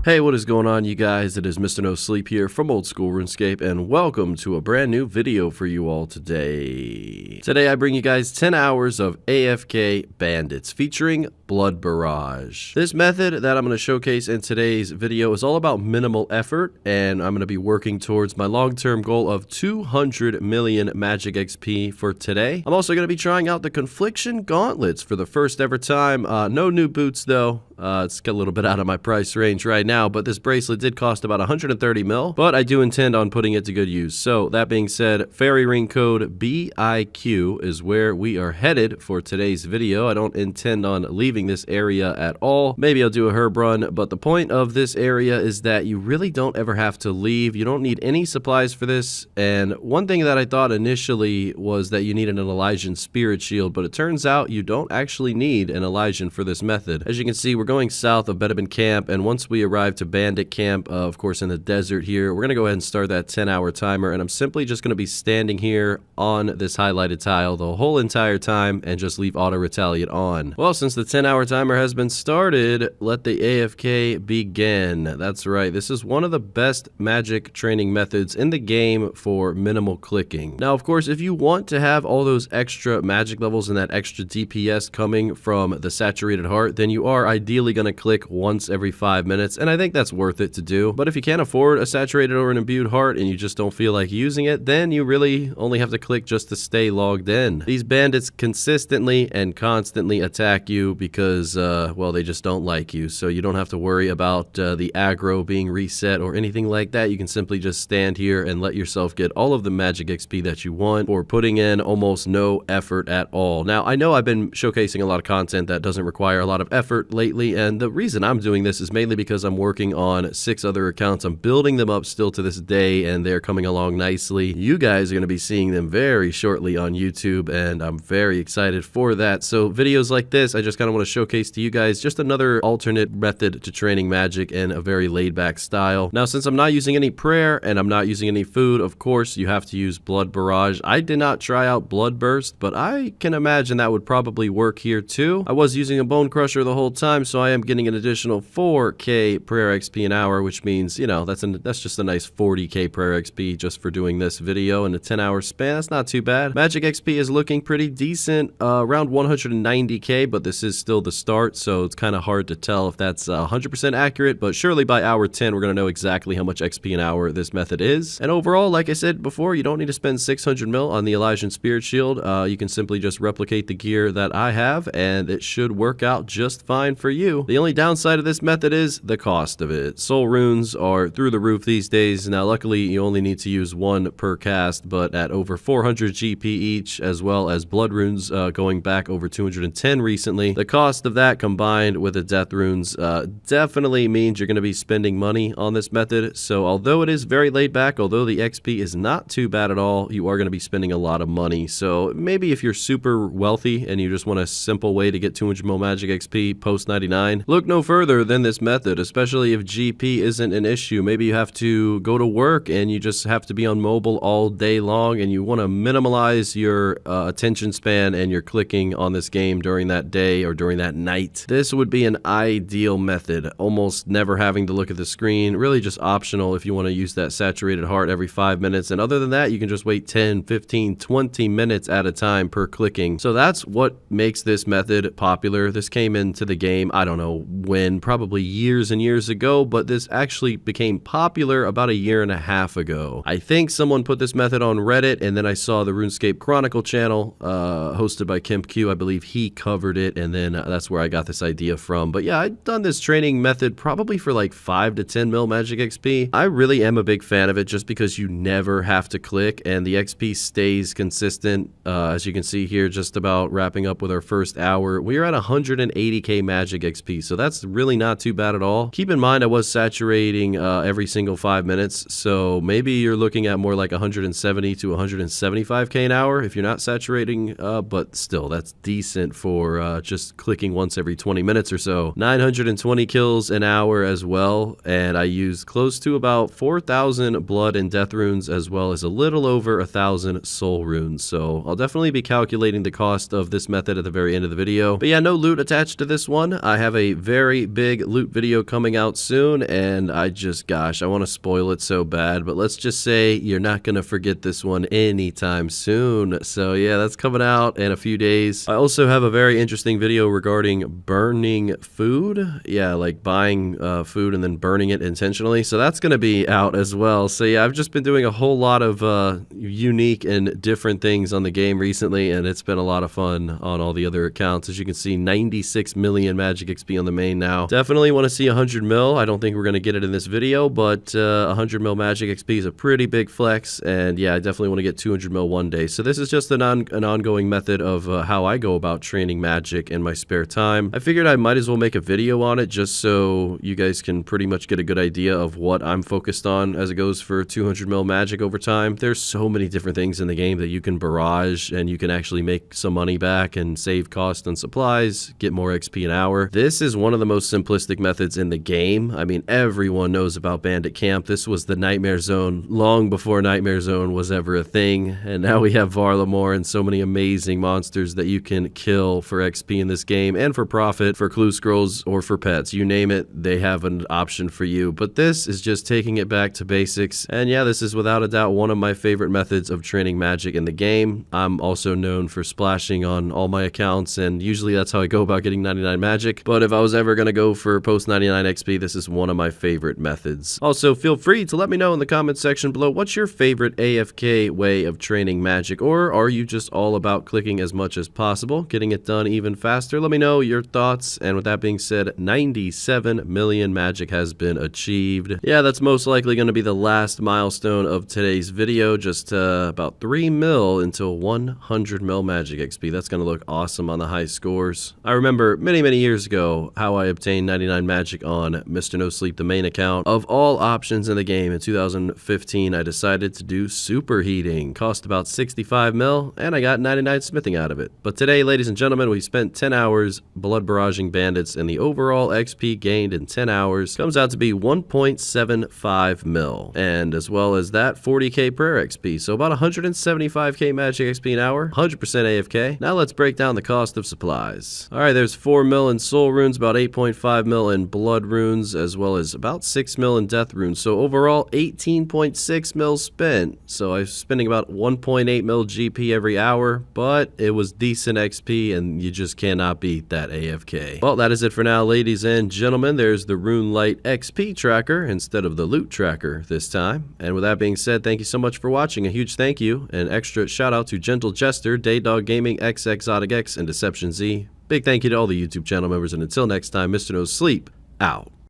Hey, what is going on, you guys? It is Mr. No Sleep here from Old School RuneScape, and welcome to a brand new video for you all today. Today I bring you guys 10 hours of AFK Bandits featuring Blood Barrage. This method that I'm going to showcase in today's video is all about minimal effort, and I'm going to be working towards my long-term goal of 200 million magic XP for today. I'm also going to be trying out the Confliction Gauntlets for the first ever time. No new boots though. It's got a little bit out of my price range right now, but this bracelet did cost about 130 mil, but I do intend on putting it to good use. So that being said, fairy ring code BIQ is where we are headed for today's video. I don't intend on leaving this area at all. Maybe I'll do a herb run, but the point of this area is that you really don't ever have to leave. You don't need any supplies for this, and one thing that I thought initially was that you needed an Elysian Spirit Shield, but it turns out you don't actually need an Elysian for this method. As you can see, we're going south of Bedabin Camp, and once we arrive to Bandit Camp, of course in the desert here, we're going to go ahead and start that 10-hour timer, and I'm simply just going to be standing here on this highlighted tile the whole entire time and just leave auto retaliate on. Well, since the 10-hour timer has been started, let the AFK begin. That's right, this is one of the best magic training methods in the game for minimal clicking. Now, of course, if you want to have all those extra magic levels and that extra DPS coming from the saturated heart, then you are ideally going to click once every 5 minutes, and I think that's worth it to do. But if you can't afford a saturated or an imbued heart and you just don't feel like using it, then you really only have to click just to stay logged in. These bandits consistently and constantly attack you because, well, they just don't like you, so you don't have to worry about the aggro being reset or anything like that. You can simply just stand here and let yourself get all of the magic XP that you want for putting in almost no effort at all. Now, I know I've been showcasing a lot of content that doesn't require a lot of effort lately, and the reason I'm doing this is mainly because I'm working on 6 other accounts. I'm building them up still to this day, and they're coming along nicely. You guys are going to be seeing them very shortly on YouTube, and I'm very excited for that. So videos like this, I just kind of want to showcase to you guys just another alternate method to training magic in a very laid-back style. Now, since I'm not using any prayer and I'm not using any food, of course, you have to use Blood Barrage. I did not try out Blood Burst, but I can imagine that would probably work here too. I was using a Bone Crusher the whole time, so I am getting an additional 4k prayer XP an hour, which means, you know, that's just a nice 40k prayer XP just for doing this video in a 10-hour span. That's not too bad. Magic XP is looking pretty decent, around 190k, but this is still the start, so it's kind of hard to tell if that's 100% accurate, but surely by hour 10 we're going to know exactly how much XP an hour this method is. And overall, like I said before, you don't need to spend 600 mil on the Elysian Spirit Shield. You can simply just replicate the gear that I have, and it should work out just fine for you. The only downside of this method is the cost of it. Soul runes are through the roof these days. Now, luckily, you only need to use 1 per cast, but at over 400 GP each, as well as blood runes going back over 210 recently, the cost of that combined with the death runes definitely means you're going to be spending money on this method. So although it is very laid back, although the XP is not too bad at all, you are going to be spending a lot of money. So maybe if you're super wealthy and you just want a simple way to get 200 mil magic XP post 99, look no further than this method, especially if GP isn't an issue. Maybe you have to go to work and you just have to be on mobile all day long and you want to minimize your attention span and your clicking on this game during that day or during that night. This would be an ideal method, almost never having to look at the screen, really just optional if you want to use that saturated heart every 5 minutes, and other than that you can just wait 10, 15, 20 minutes at a time per clicking. So that's what makes this method popular. This came into the game, I don't know when, probably years and years ago, but this actually became popular about a year and a half ago. I think someone put this method on Reddit, and then I saw the RuneScape Chronicle channel hosted by KempQ. I believe he covered it, and then that's where I got this idea from. But yeah, I've done this training method probably for like 5 to 10 mil magic XP. I really am a big fan of it just because you never have to click and the XP stays consistent. As you can see here, just about wrapping up with our first hour, we are at 180k magic XP, so that's really not too bad at all. Keep in mind I was saturating every single 5 minutes, so maybe you're looking at more like 170 to 175k an hour if you're not saturating, but still that's decent for just clicking once every 20 minutes or so. 920 kills an hour as well, and I used close to about 4,000 blood and death runes as well as a little over 1,000 soul runes, so I'll definitely be calculating the cost of this method at the very end of the video. But yeah, no loot attached to this one. I have a very big loot video coming out soon, and gosh, I want to spoil it so bad, but let's just say you're not going to forget this one anytime soon. So yeah, that's coming out in a few days. I also have a very interesting video regarding burning food. Yeah, like buying food and then burning it intentionally. So that's going to be out as well. So yeah, I've just been doing a whole lot of unique and different things on the game recently, and it's been a lot of fun on all the other accounts. As you can see, 96 million magic XP on the main now. Definitely want to see 100 mil. I don't think we're going to get it in this video, but 100 mil magic XP is a pretty big flex, and yeah, I definitely want to get 200 mil one day. So this is just an ongoing method of how I go about training magic in my spare time. I figured I might as well make a video on it just so you guys can pretty much get a good idea of what I'm focused on as it goes for 200 mil magic over time. There's so many different things in the game that you can barrage, and you can actually make some money back and save cost on supplies, get more XP an hour. This is one of the most simplistic methods in the game. I mean, everyone knows about Bandit Camp. This was the Nightmare Zone long before Nightmare Zone was ever a thing, and now we have Varlamore and so many amazing monsters that you can kill for XP in this game and for profit, for clue scrolls, or for pets. You name it, they have an option for you. But this is just taking it back to basics, and yeah, this is without a doubt one of my favorite methods of training magic in the game. I'm also known for splashing on all my accounts, and usually that's how I go about getting 99 magic. But if I was ever going to go for post 99 XP, this is one of my favorite methods. Also, feel free to let me know in the comment section below, what's your favorite AFK way of training magic, or are you just all about clicking as much as possible, getting it done even faster? Let me know your thoughts. And with that being said, 97 million magic has been achieved. Yeah, that's most likely going to be the last milestone of today's video. Just about 3 mil until 100 mil magic XP. That's going to look awesome on the high scores. I remember many years ago how I obtained 99 magic on Mr. No Sleep, the main account. Of all options in the game in 2015, I decided to do superheating. Cost about 65 mil, and I got 99 smithing out of it. But today, ladies and gentlemen, we spent 10 hours blood barraging bandits, and the overall XP gained in 10 hours comes out to be 1.75 mil. And as well as that, 40k prayer XP. So about 175k magic XP an hour, 100% AFK. Now let's break down the cost of supplies. Alright, there's 4 mil in soul runes, about 8.5 mil in blood runes, as well as about 6 mil in death runes. So overall, 18.6 mil spent. So I was spending about 1.8 mil GP every hour, but it was decent XP, and you just cannot beat that AFK. Well, that is it for now, ladies and gentlemen. There's the Rune Light XP tracker instead of the loot tracker this time. And with that being said, thank you so much for watching. A huge thank you and extra shout out to Gentle Jester, DaeDogGaming, xXzoticx, and DeceptionZ. Big thank you to all the YouTube channel members, and until next time, Mr. No Sleep, out.